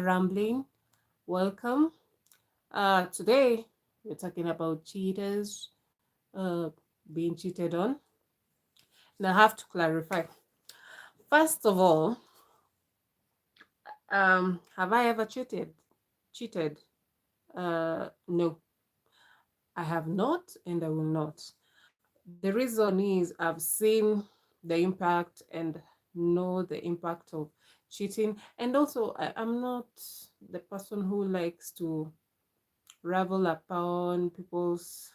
Rambling. Welcome. Today we're talking about cheaters, uh, being cheated on. And I have to clarify. First of all, have I ever cheated? Cheated? No, I have not, and I will not. The reason is I've seen the impact and know the impact of cheating, and also I'm not the person who likes to revel upon people's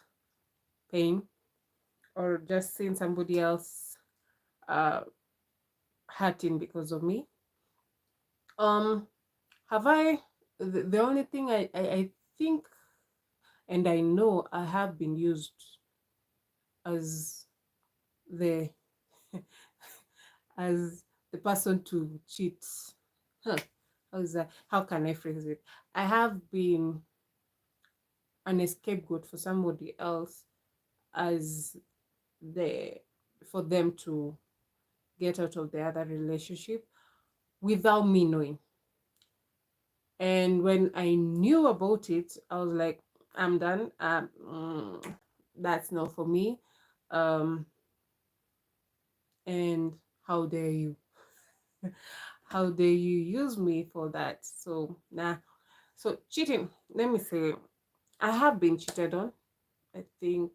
pain or just seeing somebody else uh, hurting because of me. Um, have I? The only thing I think and I know I have been used as the as the person to cheat. Huh. How is that? How can I phrase it? I have been an scapegoat for somebody else as the for them to get out of the other relationship without me knowing. And when I knew about it, I was like, I'm done. That's not for me. Um, and how dare you? How dare you use me for that? So, nah. So, cheating, let me say, I have been cheated on. I think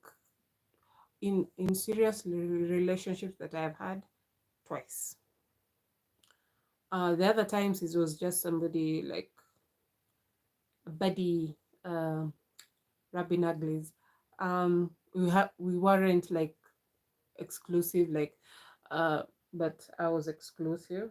in serious relationships that I've had twice. The other times it was just somebody like a buddy, rubbing uglies. We weren't like exclusive, like, uh, but I was exclusive.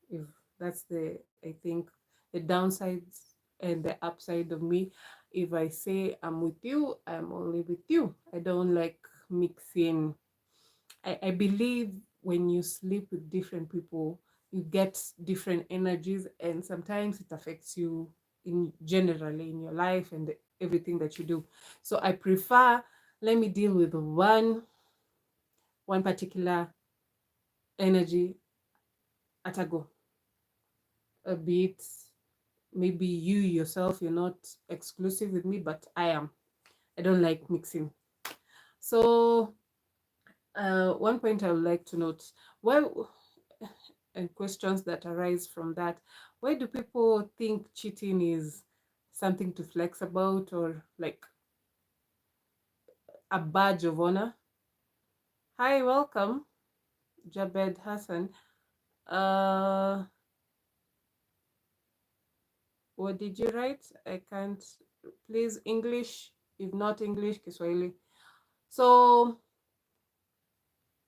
If that's the, I think, the downsides and the upside of me. If I say I'm with you, I'm only with you. I don't like mixing. I believe when you sleep with different people, you get different energies, and sometimes it affects you in generally in your life and everything that you do. So I prefer, let me deal with one particular energy at a go. A bit, maybe you yourself, you're not exclusive with me, but I am. I don't like mixing. So one point I would like to note, well, and questions that arise from that. Why do people think cheating is something to flex about or like a badge of honor? Hi, welcome, Jabed Hassan. Uh, what did you write? I can't. Please, English. If not English, Kiswahili. So,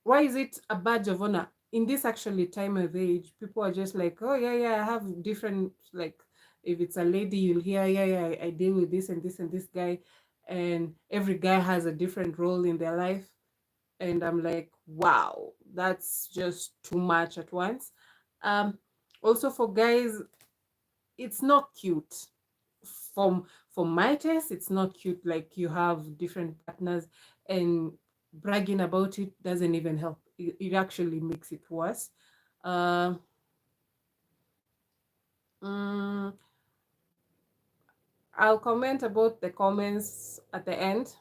why is it a badge of honor? In this actually time of age, people are just like, oh yeah, yeah, I have different, like, if it's a lady, you'll hear, yeah, yeah, I deal with this and this and this guy, and every guy has a different role in their life. And I'm like, wow, that's just too much at once. Um, Also for guys, it's not cute. From for my taste, it's not cute. Like you have different partners, and bragging about it doesn't even help. It actually makes it worse. Uh, mm, I'll comment about the comments at the end.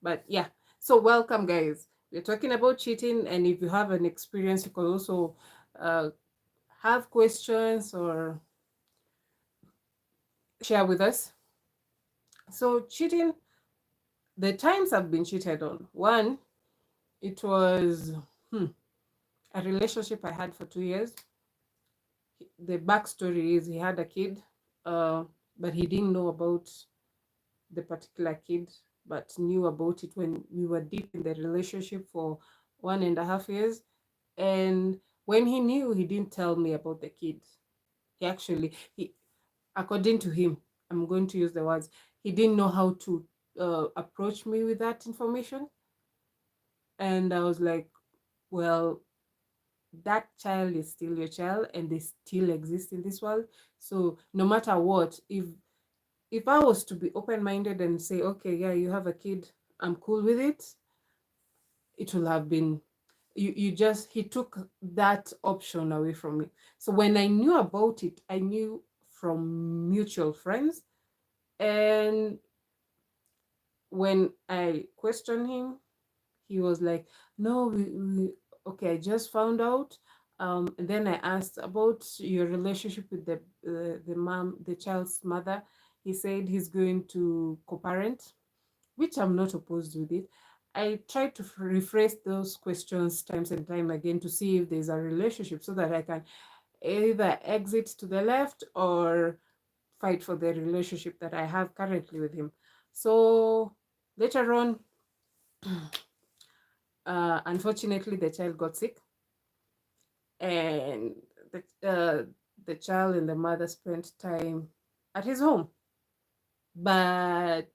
But yeah, so welcome, guys. We're talking about cheating, and if you have an experience, you can also uh, have questions or share with us. So, cheating, the times I've been cheated on. One, it was a relationship I had for 2 years. The backstory is he had a kid, uh, but he didn't know about the particular kid, but knew about it when we were deep in the relationship for 1.5 years. And when he knew, he didn't tell me about the kid. He according to him, I'm going to use the words, he didn't know how to approach me with that information. And I was like, well, that child is still your child and they still exist in this world. So no matter what, if I was to be open-minded and say, okay, yeah, you have a kid, I'm cool with it, it will have been, you just, he took that option away from me. So when I knew about it, I knew from mutual friends. And when I questioned him, he was like, no, okay, I just found out. And then I asked about your relationship with the mom, the child's mother. He said he's going to co-parent, which I'm not opposed with it. I tried to rephrase those questions times and time again to see if there's a relationship so that I can either exit to the left or fight for the relationship that I have currently with him. So later on, unfortunately, the child got sick, and the child and the mother spent time at his home, but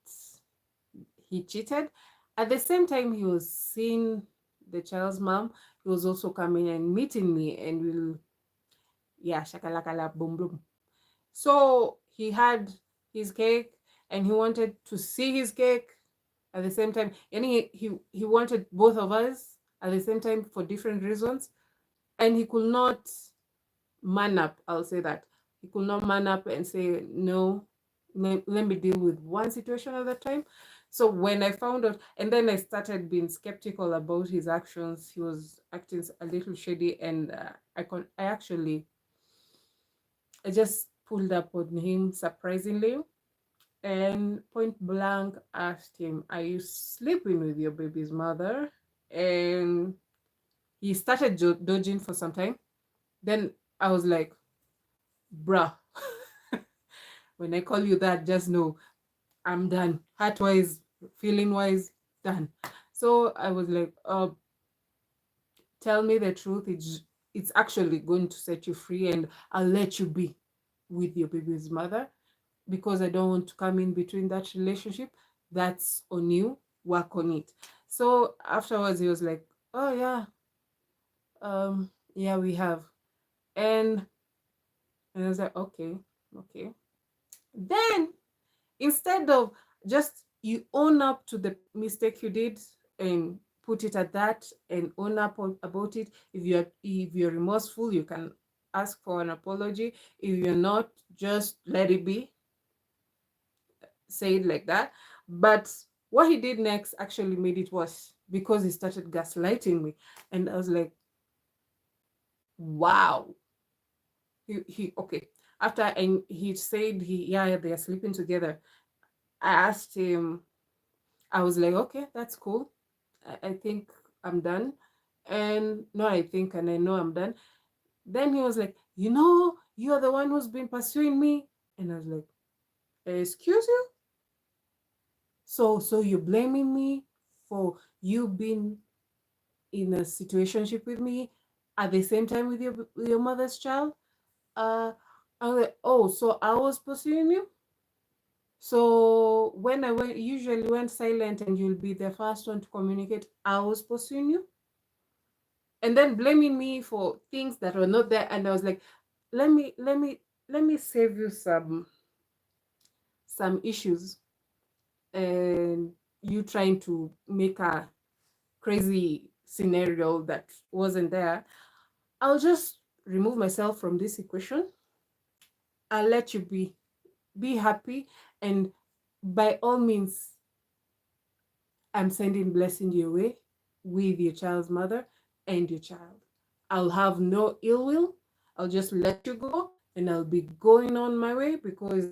he cheated. At the same time, he was seeing the child's mom. He was also coming and meeting me, and we'll, yeah, shakalakala, boom, boom. So he had his cake, and he wanted to see his cake at the same time. And he wanted both of us at the same time for different reasons, and he could not man up. I'll say that he could not man up and say no. Let me deal with one situation at a time. So when I found out, and then I started being skeptical about his actions. He was acting a little shady, and I actually, I just pulled up on him surprisingly and point blank asked him, "Are you sleeping with your baby's mother?" And he started dodging for some time. Then I was like, bruh, when I call you that, just know I'm done. Heart wise, feeling wise, done. So I was like, tell me the truth. It's actually going to set you free, and I'll let you be with your baby's mother because I don't want to come in between that relationship. That's on you. Work on it. So afterwards, he was like, oh yeah, yeah, we have. And I was like, okay, okay. Then instead of just you own up to the mistake you did and put it at that and own up about it. If you're remorseful, you can ask for an apology. If you're not, just let it be. Say it like that. But what he did next actually made it worse because he started gaslighting me. And I was like, wow. He okay. After, and he said yeah, they are sleeping together. I asked him, I was like, okay, that's cool. I think I'm done. And no, I think, and I know I'm done. Then he was like, you're the one who's been pursuing me. And I was like, excuse you? So you're blaming me for you being in a situationship with me at the same time with your mother's child? I was like, oh, so I was pursuing you? So when I usually went silent and you'll be the first one to communicate, I was pursuing you? And then blaming me for things that were not there. And I was like, let me save you some issues, and you trying to make a crazy scenario that wasn't there. I'll just remove myself from this equation. I'll let you be happy, and by all means, I'm sending blessing your way with your child's mother and your child. I'll have no ill will. I'll just let you go, and I'll be going on my way because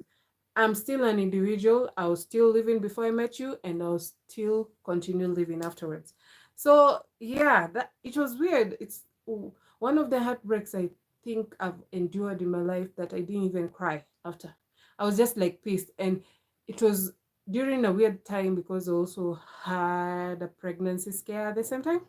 I'm still an individual. I was still living before I met you, and I'll still continue living afterwards. So yeah, that it was weird. It's one of the heartbreaks I think I've endured in my life that I didn't even cry after. I was just like pissed, and it was during a weird time because I also had a pregnancy scare at the same time.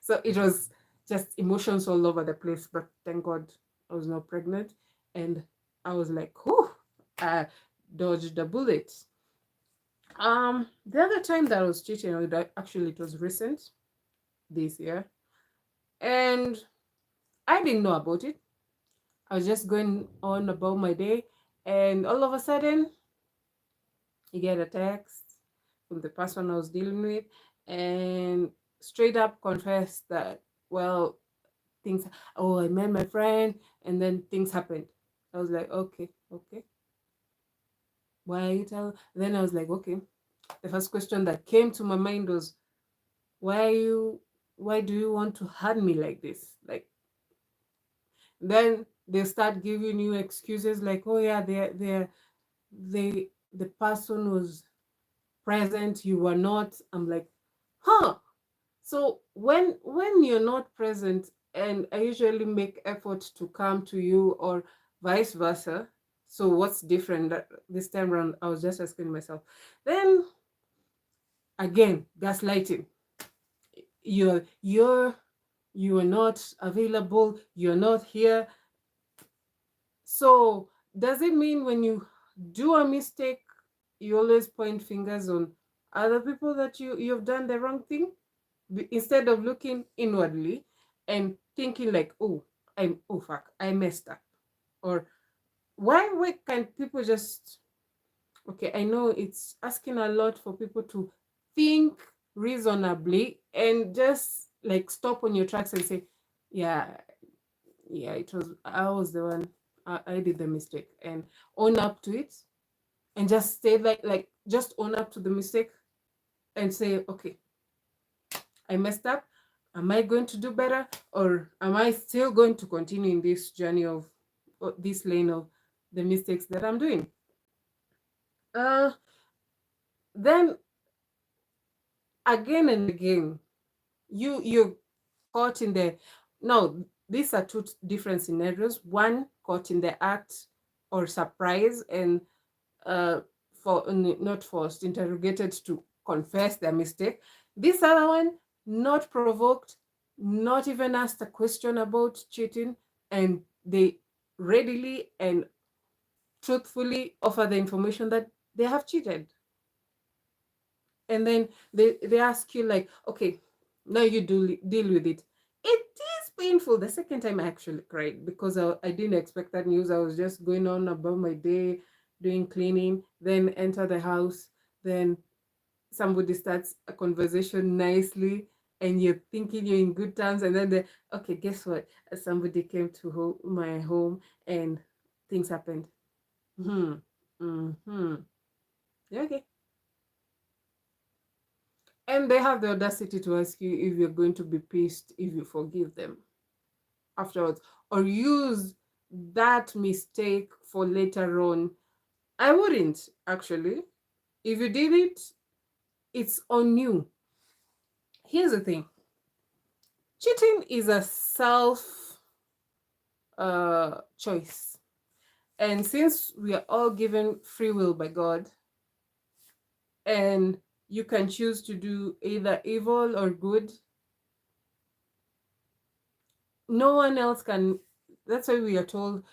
So it was just emotions all over the place. But thank God I was not pregnant, and I was like, whew, I dodged the bullet. The other time that I was cheating, actually it was recent this year, and I didn't know about it. I was just going on about my day, and all of a sudden, you get a text from the person I was dealing with, and straight up confessed that, well, things, oh, I met my friend, and then things happened. I was like, okay, okay. Why are you telling? Then I was like, okay. The first question that came to my mind was, why are you? Why do you want to hurt me like this? Like, then they start giving you excuses like, oh yeah, the person was present, you were not. I'm like, huh. So when you're not present, and I usually make effort to come to you, or vice versa. So what's different this time around? I was just asking myself. Then again, gaslighting. You're you are not available. You're not here. So does it mean when you do a mistake, you always point fingers on other people that you've done the wrong thing? Instead of looking inwardly and thinking like, oh, oh fuck, I messed up. Or why can't people just, okay, I know it's asking a lot for people to think reasonably and just like stop on your tracks and say, yeah, yeah, I was the one, I did the mistake, and own up to it, and just stay like just own up to the mistake and say, okay, I messed up. Am I going to do better, or am I still going to continue in this journey of this lane of the mistakes that I'm doing? Uh, then again and again, you're caught in the, no, these are two different scenarios. One, caught in the act or surprise, and uh for not forced, interrogated to confess their mistake. This other one, not provoked, not even asked a question about cheating, and they readily and truthfully offer the information that they have cheated. And then they ask you like, okay, now you do deal with it. It is painful. The second time I actually cried because I didn't expect that news. I was just going on about my day, doing cleaning, then enter the house, then somebody starts a conversation nicely, and you're thinking you're in good terms, and then okay, guess what, somebody came to my home, and things happened. Hmm. Hmm. Yeah, okay. And they have the audacity to ask you if you're going to be pissed if you forgive them afterwards, or use that mistake for later on. I wouldn't actually. If you did it, it's on you. Here's the thing: cheating is a self choice. And since we are all given free will by God, and you can choose to do either evil or good, no one else can. That's why we are told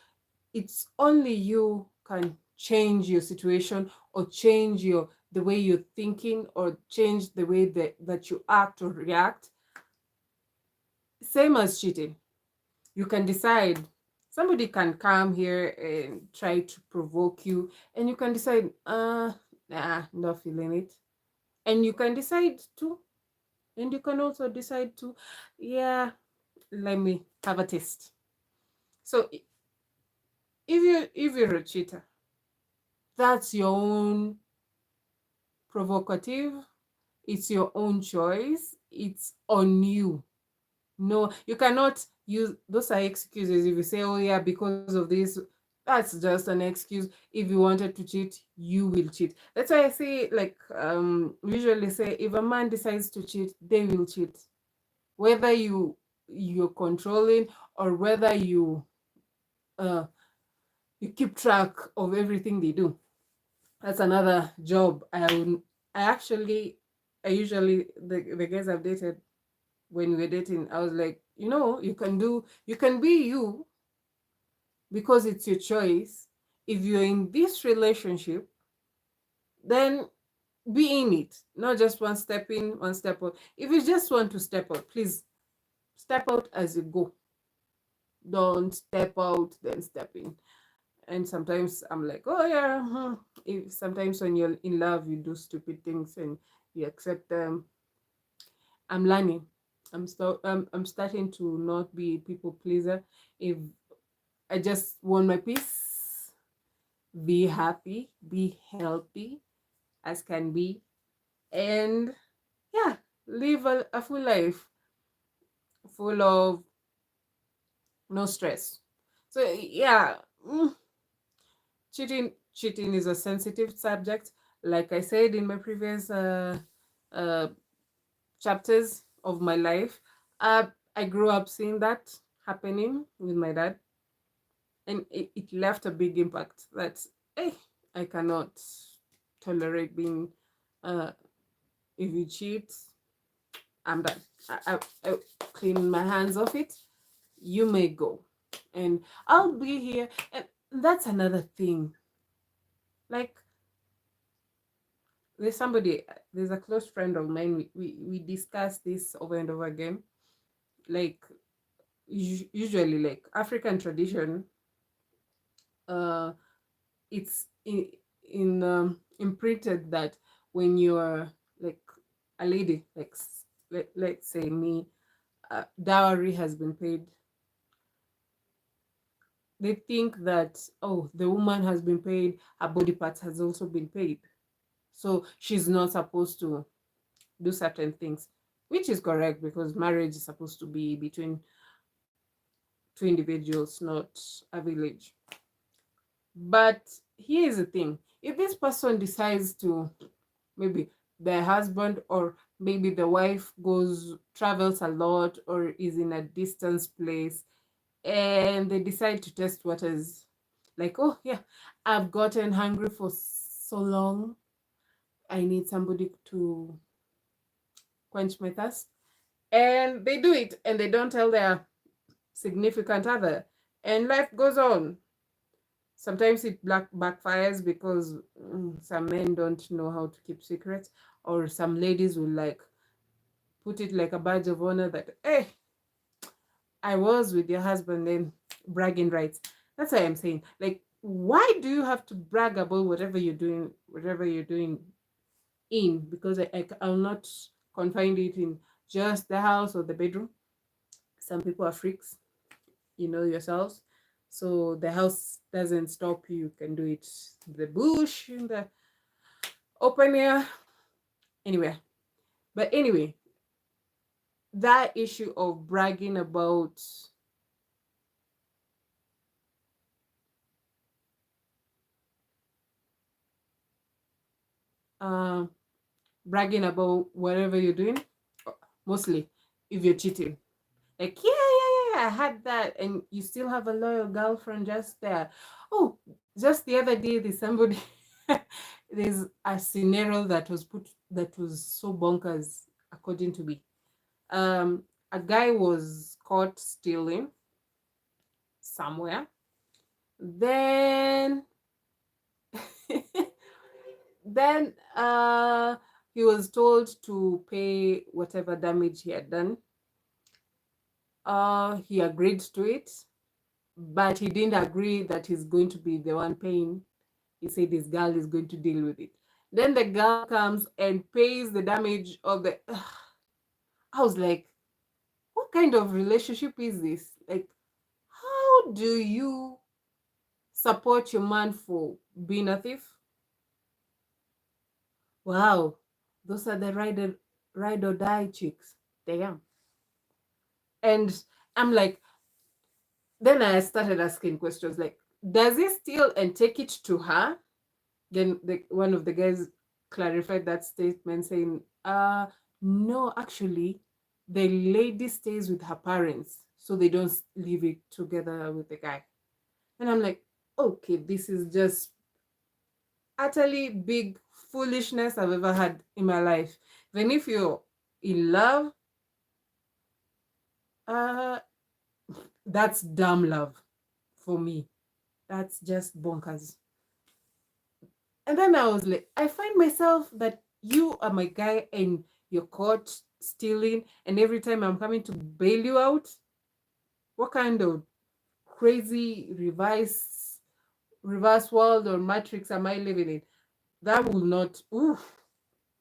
it's only you can change your situation, or change the way you're thinking, or change the way that you act or react. Same as cheating. You can decide. Somebody can come here and try to provoke you, and you can decide, nah, not feeling it. And you can decide to, and you can also decide to, yeah, let me have a taste. So if you're a cheater, that's your own provocative. It's your own choice. It's on you. No, you cannot use those are excuses. If you say, oh yeah, because of this, that's just an excuse. If you wanted to cheat, you will cheat. That's why I say, like, usually say, if a man decides to cheat, they will cheat. Whether you're controlling, or whether uh you keep track of everything they do. That's another job. I usually, the guys I've dated, when we were dating, I was like, you can be you, because it's your choice. If you're in this relationship, then be in it, not just one step in, one step out. If you just want to step out, please step out as you go. Don't step out, then step in. And sometimes I'm like, oh yeah, if sometimes when you're in love, you do stupid things and you accept them. I'm learning. I'm starting to not be a people pleaser. If I just want my peace, be happy, be healthy as can be, and yeah, live a full life full of no stress. So yeah, cheating is a sensitive subject. Like I said in my previous uh, chapters of my life, I grew up seeing that happening with my dad, and it left a big impact. That hey, I cannot tolerate being. If you cheat, I'm done. I clean my hands off it. You may go, and I'll be here. And that's another thing. Like there's a close friend of mine. We discuss this over and over again. Like usually, like African tradition, uh, it's imprinted that when you're like a lady, like let's say me, dowry has been paid, they think that, oh, the woman has been paid, her body parts has also been paid, so she's not supposed to do certain things, which is correct because marriage is supposed to be between two individuals, not a village. But here's the thing: if this person decides to, maybe the husband or maybe the wife travels a lot or is in a distance place, and they decide to test waters, like, oh yeah, I've gotten hungry for so long, I need somebody to quench my thirst, and they do it and they don't tell their significant other, and life goes on. Sometimes it backfires because some men don't know how to keep secrets, or some ladies will like put it like a badge of honor that, hey, I was with your husband, then bragging rights. That's why I'm saying, like, why do you have to brag about whatever you're doing in? Because I'll not confine it in just the house or the bedroom. Some people are freaks, you know yourselves. So the house doesn't stop you. You can do it in the bush, in the open air, anywhere. But anyway, that issue of bragging about uh, bragging about whatever you're doing, mostly if you're cheating. Like, yeah, I had that, and you still have a loyal girlfriend just there. Oh, just the other day, there's somebody, there's a scenario that was so bonkers, according to me. A guy was caught stealing somewhere. Then, then he was told to pay whatever damage he had done. He agreed to it, but he didn't agree that he's going to be the one paying. He said his girl is going to deal with it. Then the girl comes and pays the damage of the. I was like, what kind of relationship is this? Like, how do you support your man for being a thief? Wow, those are the ride or die chicks. Damn. And I'm like, then I started asking questions like, does he steal and take it to her? Then one of the guys clarified that statement, saying, no, actually, the lady stays with her parents, so they don't leave it together with the guy. And I'm like, okay, this is just utterly big foolishness I've ever had in my life. Even if you're in love, uh, that's dumb love for me. That's just bonkers. And then I was like, I find myself that you are my guy and you're caught stealing, and every time I'm coming to bail you out, what kind of crazy reverse world or matrix am I living in? That will not, ooh,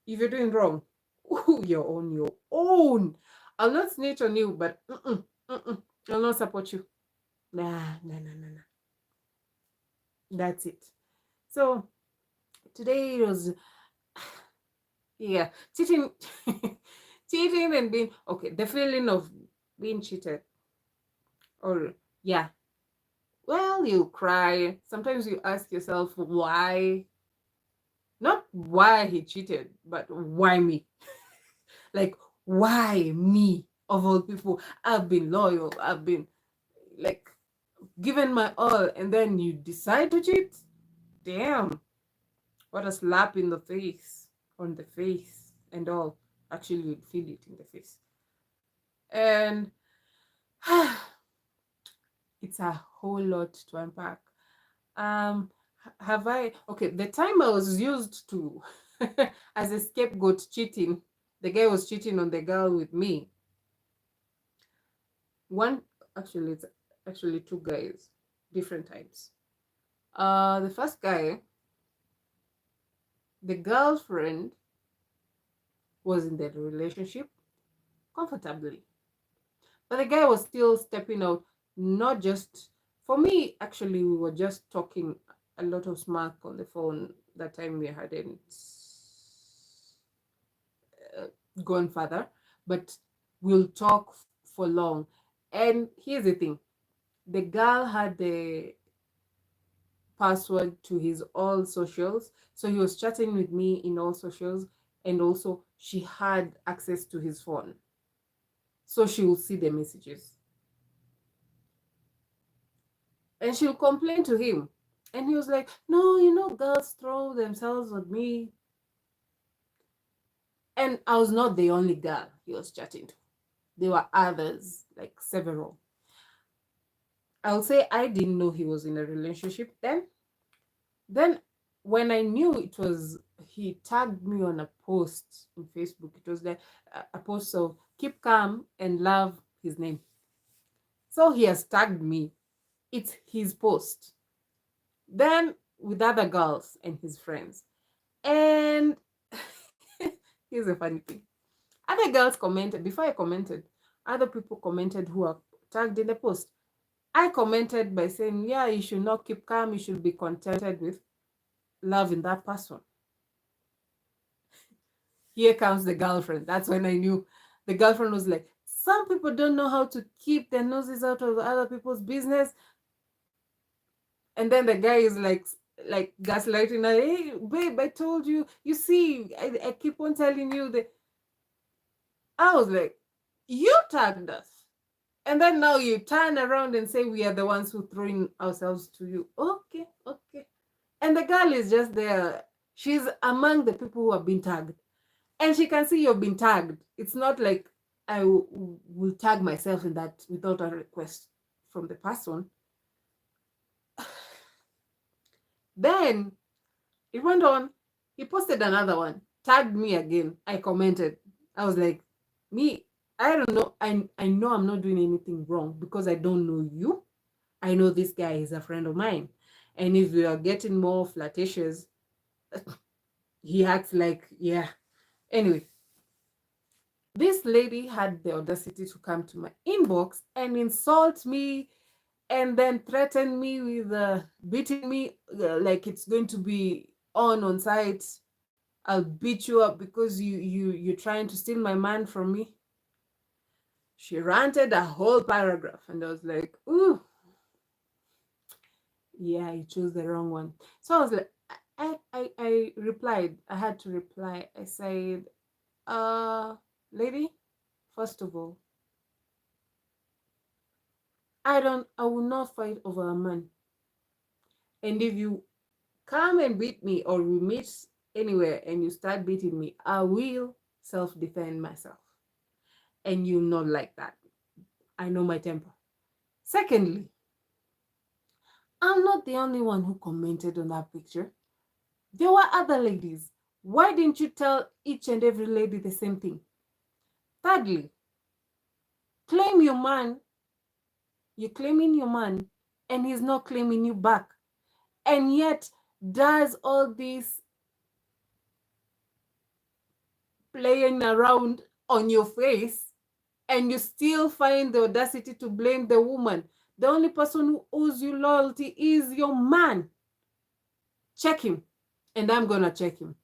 if you're doing wrong, ooh, you're on your own. I'll not snitch on you, but I'll not support you. Nah. That's it. So today it was, yeah, cheating, cheating and being, okay, the feeling of being cheated. Or, yeah, well, you cry. Sometimes you ask yourself why, not why he cheated, but why me? Like, why me? Of all people, I've been loyal, I've been like given my all, and then you decide to cheat? Damn, what a slap in the face, on the face, and all. Actually, you'd feel it in the face. And it's a whole lot to unpack. Have I, okay, the time I was used to as a scapegoat cheating, the guy was cheating on the girl with me. One, actually, it's actually two guys, different times. The first guy, the girlfriend was in the relationship comfortably, but the guy was still stepping out. Not just for me, actually, we were just talking a lot of smack on the phone that time. We hadn't gone further, but we'll talk for long. And here's the thing, the girl had the password to his all socials, so he was chatting with me in all socials, and also she had access to his phone, so she will see the messages, and she'll complain to him. And he was like, no, you know, girls throw themselves on me. And I was not the only girl he was chatting to. There were others, like several. I'll say I didn't know he was in a relationship then. Then when I knew it was, he tagged me on a post in Facebook. It was like a post of keep calm and love, his name. So he has tagged me. It's his post. Then with other girls and his friends. And here's a funny thing. Other girls commented, before I commented, other people commented who are tagged in the post. I commented by saying, yeah, you should not keep calm. You should be contented with loving that person. Here comes the girlfriend. That's when I knew. The girlfriend was like, some people don't know how to keep their noses out of other people's business. And then the guy is like gaslighting her. Hey, babe, I told you. You see, I keep on telling you that. I was like, you tagged us. And then now you turn around and say we are the ones who throwing ourselves to you. Okay, okay. And the girl is just there. She's among the people who have been tagged. And she can see you've been tagged. It's not like I will tag myself in that without a request from the person. Then it went on. He posted another one, tagged me again. I commented. I was like, me, I don't know. I know I'm not doing anything wrong because I don't know you. I know this guy is a friend of mine. And if we are getting more flirtatious, he acts like, yeah. Anyway, this lady had the audacity to come to my inbox and insult me and then threaten me with beating me, like it's going to be on site. I'll beat you up because you're trying to steal my man from me. She ranted a whole paragraph, and I was like, ooh, yeah, I chose the wrong one. So I was like, I replied. I had to reply. I said, lady, first of all, I will not fight over a man. And if you come and beat me, or we meet anywhere and you start beating me, I will self-defend myself. And you're not like that. I know my temper. Secondly, I'm not the only one who commented on that picture. There were other ladies. Why didn't you tell each and every lady the same thing? Thirdly, claim your man. You're claiming your man and he's not claiming you back. And yet does all this playing around on your face, and you still find the audacity to blame the woman. The only person who owes you loyalty is your man. check him, and I'm gonna check him.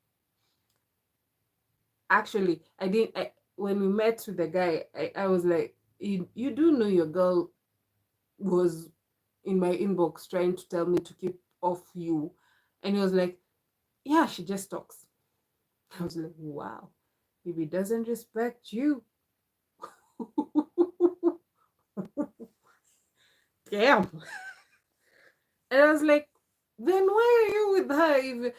Actually, I didn't. When we met with the guy, I was like, you do know your girl was in my inbox trying to tell me to keep off you. And he was like, yeah, she just talks. I was like, wow, if he doesn't respect you, damn. And I was like, then why are you with her?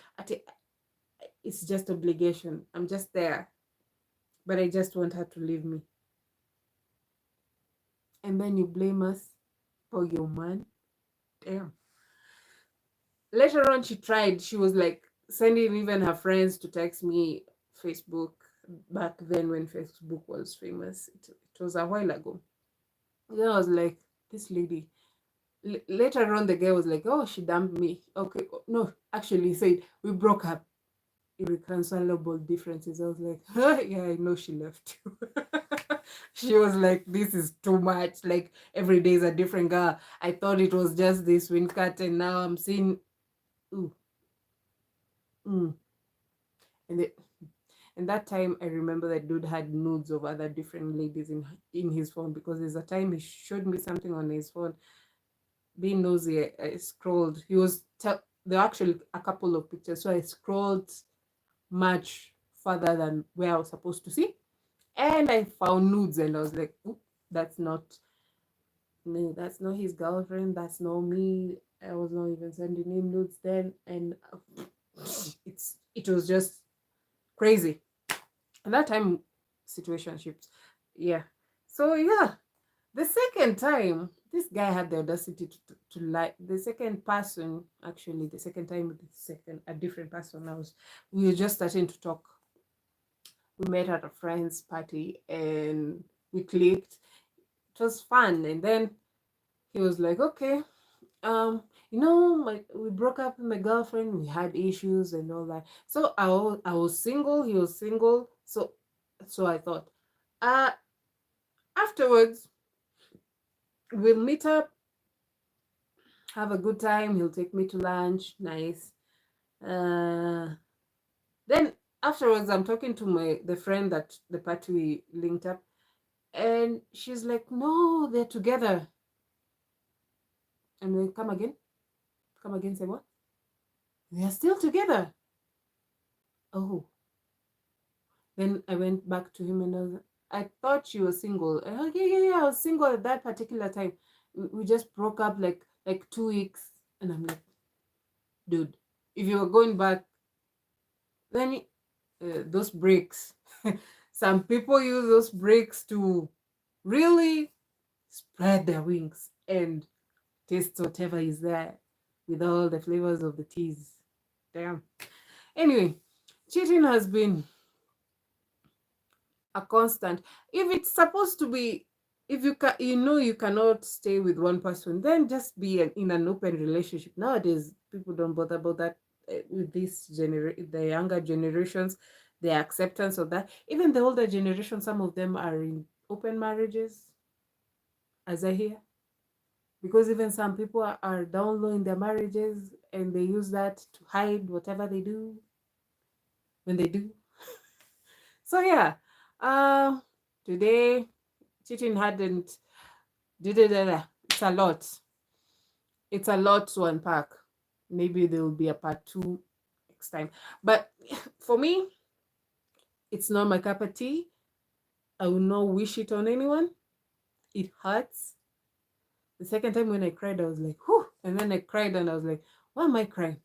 It's just obligation. I'm just there. But I just want her to leave me. And then you blame us for your man. Damn. Later on, she was like sending even her friends to text me Facebook back then when Facebook was famous. It was a while ago. Then I was like, this lady. Later on, the guy was like, oh, she dumped me. Okay, no, actually, he said, we broke up. Irreconcilable differences. I was like, yeah, I know she left you. She was like, this is too much. Like, every day is a different girl. I thought it was just this wind cut, and now I'm seeing, ooh, mm. And the, and that time, I remember that dude had nudes of other different ladies in his phone, because there's a time he showed me something on his phone. Being nosy, I scrolled. There were actually a couple of pictures, so I scrolled much further than where I was supposed to see, and I found nudes, and I was like, that's not me. That's not his girlfriend. That's not me. I was not even sending him nudes then, and it was just crazy. And that time, situationships, yeah. So yeah, the second time, this guy had the audacity to lie. The second person, actually, the second time, a different person. We were just starting to talk. We met at a friend's party and we clicked. It was fun. And then he was like, okay, we broke up with my girlfriend. We had issues and all that. So I was single. He was single. So I thought, uh, afterwards we'll meet up, have a good time. He'll take me to lunch. Nice. Then afterwards, I'm talking to the friend that the party we linked up, and she's like, "No, they're together." And we come again, say what? They are still together. Oh, then I went back to him and I thought you were single. Yeah, I was single at that particular time. We just broke up like 2 weeks, and I'm like, dude, if you were going back, then those breaks. Some people use those breaks to really spread their wings and taste whatever is there with all the flavors of the teas. Damn. Anyway, cheating has been a constant. If it's supposed to be, if you cannot stay with one person, then just be in an open relationship. Nowadays, people don't bother about that. With the younger generations, the acceptance of that. Even the older generation, some of them are in open marriages, as I hear, because even some people are down low in their marriages and they use that to hide whatever they do when they do. So yeah, uh, today cheating hadn't did it. It's a lot. It's a lot to unpack. Maybe there will be a part 2 next time. But for me, it's not my cup of tea. I will not wish it on anyone. It hurts. The second time when I cried, I was like, whew. And then I cried and I was like, why am I crying?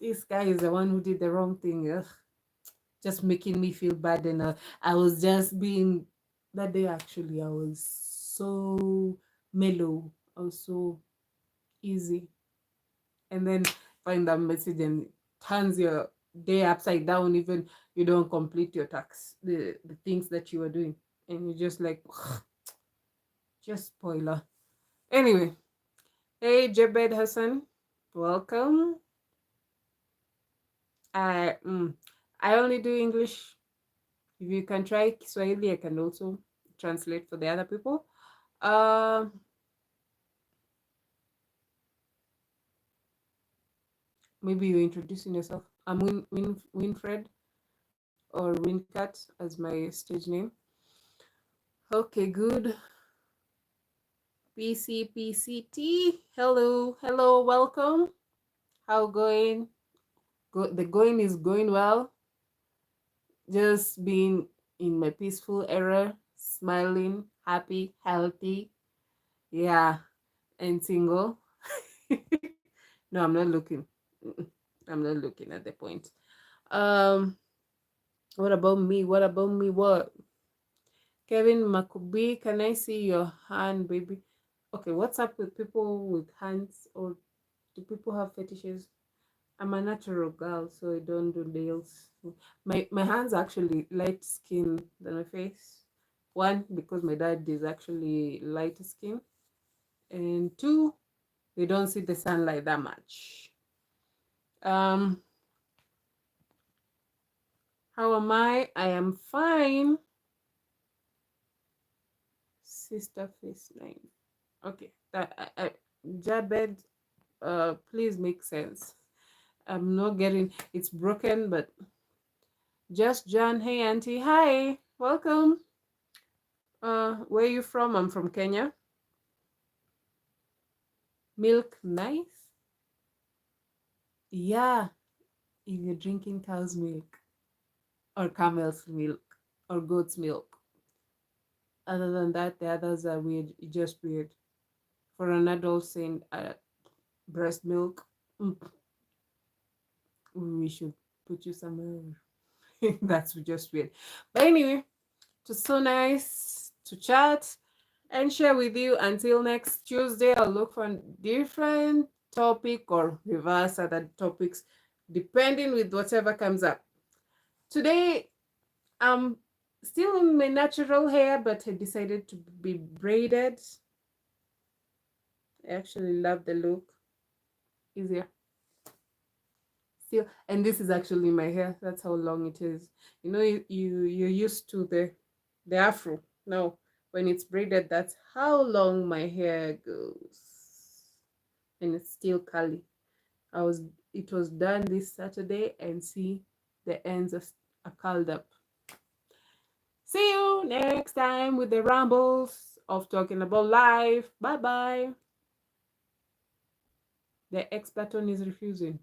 This guy is the one who did the wrong thing. Ugh. Just making me feel bad. And I was just being, that day actually, I was so mellow. I was so easy. And then find that message and it turns your day upside down. Even you don't complete your tasks, the things that you were doing. And you're just like, just spoiler. Anyway, hey, Jabed Hassan, welcome. I I only do English. If you can try Kiswahili, I can also translate for the other people. Maybe you're introducing yourself. I'm Winfred, or Wincat as my stage name. Okay, good. PCPCT. Hello, hello, welcome. How going? The going is going well. Just being in my peaceful era, smiling, happy, healthy. Yeah, and single. No, I'm not looking. I'm not looking at the point. Um, what about me? What about me? What? Kevin Makubi, can I see your hand, baby? Okay, what's up with people with hands, or do people have fetishes? I'm a natural girl, so I don't do nails. My hands are actually light skin than my face. One, because my dad is actually lighter skin, and two, they don't see the sunlight that much. Um, how am I? I am fine. Sister face name. Okay, Jabed, please make sense. I'm not getting it's broken, but just John. Hey, auntie. Hi, welcome. Where are you from? I'm from Kenya. Milk nice? Yeah, if you're drinking cow's milk or camel's milk or goat's milk. Other than that, the others are weird. Just weird. For an adult saying breast milk, we should put you somewhere. That's just weird. But anyway, it was so nice to chat and share with you. Until next Tuesday, I'll look for a different topic or reverse other topics, depending with whatever comes up. Today, I'm still in my natural hair, but I decided to be braided. I actually love the look. Easier. Still, and this is actually my hair. That's how long it is. You know, you're used to the afro. No, when it's braided, that's how long my hair goes, and it's still curly. It was done this Saturday, and see, the ends are curled up. See you next time with the rambles of talking about life. Bye bye. The X button is refusing.